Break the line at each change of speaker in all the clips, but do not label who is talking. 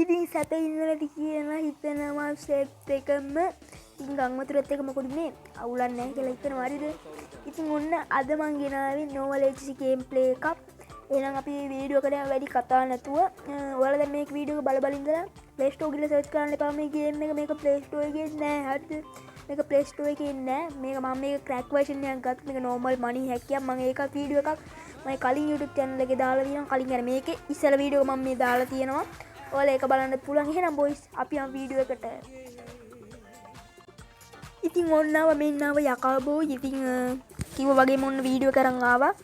ඉතින් සැප ඉන්නලට කියලා හිතනවා සෙට් එකම ගංමතුරත් එක මොකොඩුනේ අවුලන් නෑ කියලා හිතන වරිද. ඉතින් ඔන්න අද මං ගෙනාවේ නෝවලේජි ගේම් ප්ලේ එකක්. එහෙනම් අපි වීඩියෝ කරලා වැඩි කතා නැතුව ඔයාලා දැන් මේක වීඩියෝ එක බල ඉඳලා Play Store ගිහලා සර්ච් කරන්න එපා මේ ගේම් එක. මේක Play Store එකේ නෑ. හරිද? මේක Play Store එකේ නෑ. මේක මම මේක ක්‍රැක් version එකක් ගත්ත. මේක normal money hack එකක්. මම ඒකත් වීඩියෝ එකක් මම කලින් YouTube channel එකේ දාලා තියෙනවා. කලින් අර මේකේ ඉස්සර වීඩියෝ එක මම මේ දාලා තියෙනවා. ඔයාලා ඒක බලන්න පුළුවන්. එහෙනම් boys අපි යමු වීඩියෝ එකට. ඉතින් ඔන්නාව මෙන්නාව යකාබෝ. ඉතින් කිව්ව වගේම ඔන්න වීඩියෝ කරන් ආවා.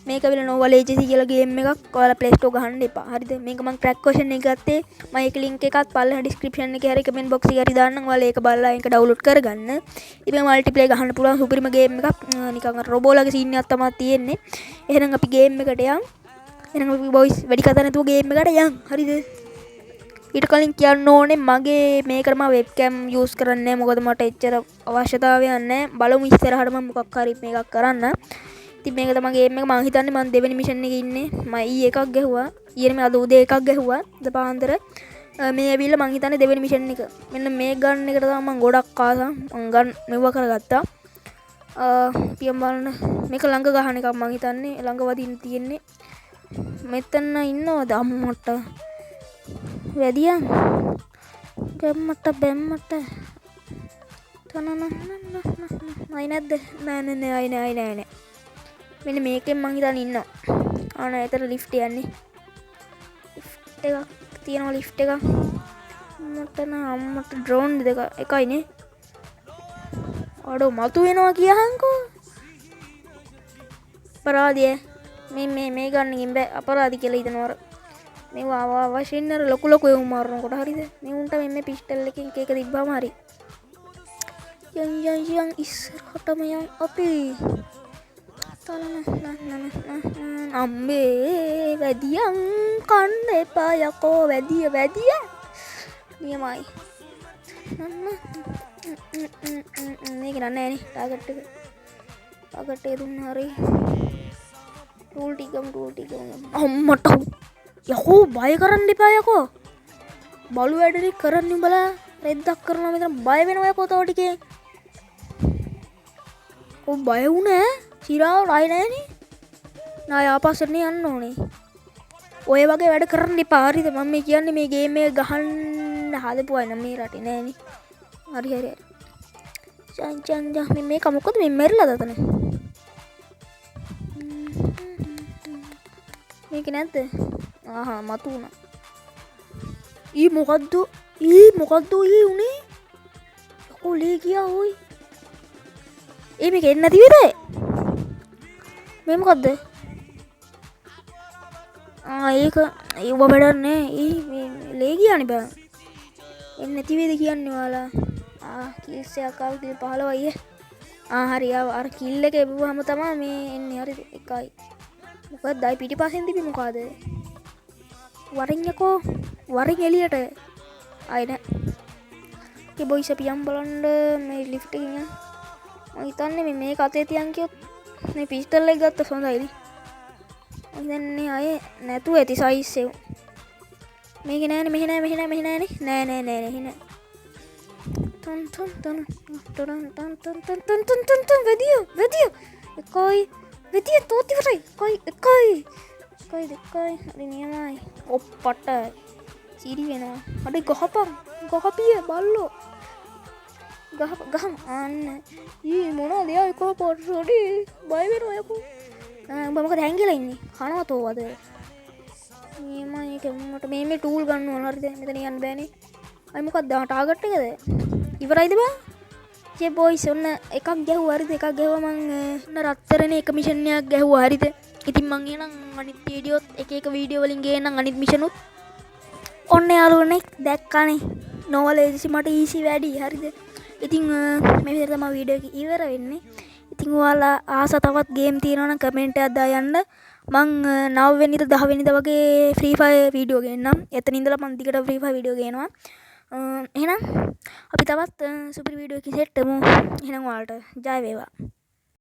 මේක විල නෝවලේජි කියලා ගේම් එකක්. ඔයාලා Play Store ගහන්න එපා. හරිද? මේක මම ක්‍රැක් version එක ගත්තේ. මම ඒක link එකත් පල්ලෙහා description එකේ හරි comment box එකේ හරි දාන්නම්. ඔයාලා ඒක බලලා ඒක download කරගන්න. ඉතින් multiplayer ගහන්න පුළුවන් සුපිරිම ගේම් එකක්. නිකන් අර රොබෝලාගේ සීන් එකක් තමයි තියෙන්නේ. එහෙනම් අපි ගේම් එකට යමු. එහෙනම් අපි boys වැඩි කතා නැතුව ගේම් එකට යමු. හරිද? ඊට කලින් කියන්න ඕනේ මගේ මේකට මම වෙබ්කෑම් යූස් කරන්නේ නැහැ. මොකද මට එච්චර අවශ්‍යතාවයක් නැහැ. බලමු ඉස්සරහට මම මොකක් හරි මේකක් කරන්න. ඉතින් මේක තමයි ගේම් එක. මම හිතන්නේ මම දෙවෙනි මිෂන් එකේ ඉන්නේ. මම ඊ එකක් ගැහුවා. ඊයේ මේ අද උදේ එකක් ගැහුවා. අද පාන්දර මේ ඇවිල්ලා මම හිතන්නේ දෙවෙනි මිෂන් එක. මෙන්න මේ ගන්න එකට තමයි මම ගොඩක් ආසා. මම ගන්න මෙව කරගත්තා. පියම් බලන්න මේක ළඟ ගහන එකක් මම හිතන්නේ. ළඟ වදින්න තියෙන්නේ. මෙතන ඉන්නවද අම්මට? වැඩියන් බැම්මට තනන නයි නැද්ද? නෑ අය නෑ. මෙන්න මේකෙන් මං හිතන්නේ ඉන්නවා. ආන එතන ලිෆ්ට් යන්නේ. ලිෆ්ට් එකක් තියෙනවා ලිෆ්ට් එකක්. මට අම්මට ඩ්‍රෝන් දෙක එකයිනේ. අඩෝ මතු වෙනවා කියහන්කෝ. අපරාධය. මේ ගන්නකින් බෑ අපරාධි කියලා හිතනවා. මේ වශයෙන් අර ලොකු එවුම් මාරනකොට හරිද? මේ උන්ට මේ පිස්ටල් එකකින් එක තිබ්බම හරි. යන් ඉස්සරහටම යන් අපි. අම්මේ වැඩියන් කන්න එපා යකෝ. වැඩිය නියමයි. මේක නෑ නේ ටාගට් එක දුන්න හරි. ටූල් ටිකම අම්මට යකෝ බය කරන්න එපා යකෝ. බලු වැඩනේ කරන්න උඹලා රෙද්දක් කරනවා මෙතන බය වෙනවා යකෝ තව ටිකේ. ඔය බය වුණේ සිරාව රයි නෑනේ. නා යාපස්සටනේ යන්න ඕනේ. ඔය වගේ වැඩ කරන්න එපා හරිද? මම මේ කියන්නේ මේ ගේම් එක ගහන්න හදපුවා නම් මේ රටේ නෑනේ. හරි. චන් මේක මොකද මේ මෙරළද අතන? මේක නැද්ද? ආහා මතු වුණා. ඊ මොකද්ද ඊ උනේ? යකෝ ලේ ගියා ඔයි. මේක එන්නේ නැති වේද? මේ මොකද්ද? ඒක ඔබ වැඩන්නේ. මේ ලේ ගියානේ බෑ. එන්නේ නැති වේද කියන්නේ ඔයාලා. කිල්ස් එකක් ආව කිල් 15යි. හරි අර කිල් එක එවුවාම තමයි මේ එන්නේ. හරිද? එකයි. මොකක්ද අය පිටිපස්සෙන් තිබි මොකද? වරින් යකෝ. වරින් එළියට. ආයි නෑ. ඒ බොයිස් අපි යම් බලන්න මේ ලිෆ්ට් එකකින් යන්න. මම හිතන්නේ මේ කතේ තියන් කියොත් මේ පිස්ටල් එක ගත්ත හොඳයිනේ. මම හිතන්නේ ආයේ නැතුව ඇති සයිස් එක. මේක නෑනේ මෙහෙ නෑනේ. නෑ. තන් වැඩිය. එකයි. වැඩිය තෝත් ඉවරයි. එකයි දෙකයි. හරි නියමයි. ඔප්පට සිරි වෙනවා. අඩේ ගහපිය බල්ලෝ. ගහම අන්න. මොනවද එයා එක පොඩි බය වෙනවා යකෝ. උඹ මොකද හැංගිලා ඉන්නේ? කනවා තෝවද? නියමයි ඒක මට මේ ටූල් ගන්න ඕන හරිද? මෙතන යන්න බෑනේ. අය මොකක්ද ටාගට් එකද? ඉවරයිද බං? ඒ බොයිස් ඔන්න එකක් ගැහුවා හරිද? එකක් ගැහුවා මං රත්තරනේ එක මිෂන් එකක් ගැහුවා හරිද? ඉතින් මං එහෙනම් අනිත් වීඩියෝත් එක වීඩියෝ වලින් ගේන්නම් අනිත් මිෂන් උත්. ඔන්න යාළුවනේ දැක්කානේ. නෝවලේජි මට ඊසි වැඩි හරිද? ඉතින් මේ විදිහට තමයි වීඩියෝ එක ඉවර වෙන්නේ. ඉතින් ඔයාලා ආස තවත් ගේම් තියෙනවා නම් කමෙන්ට් එකක් දායන්න. මං 9 වෙනිදා 10 වෙනිදා වගේ ෆ්‍රී ෆයර් වීඩියෝ ගේන්නම්. එතන ඉඳලා මං දිගට ෆ්‍රී ෆයර් වීඩියෝ ගේනවා. එහෙනම් අපි තවත් සුපිරි වීඩියෝ එකකින් සෙට් වෙමු. එහෙනම් ඔයාලට ජය වේවා.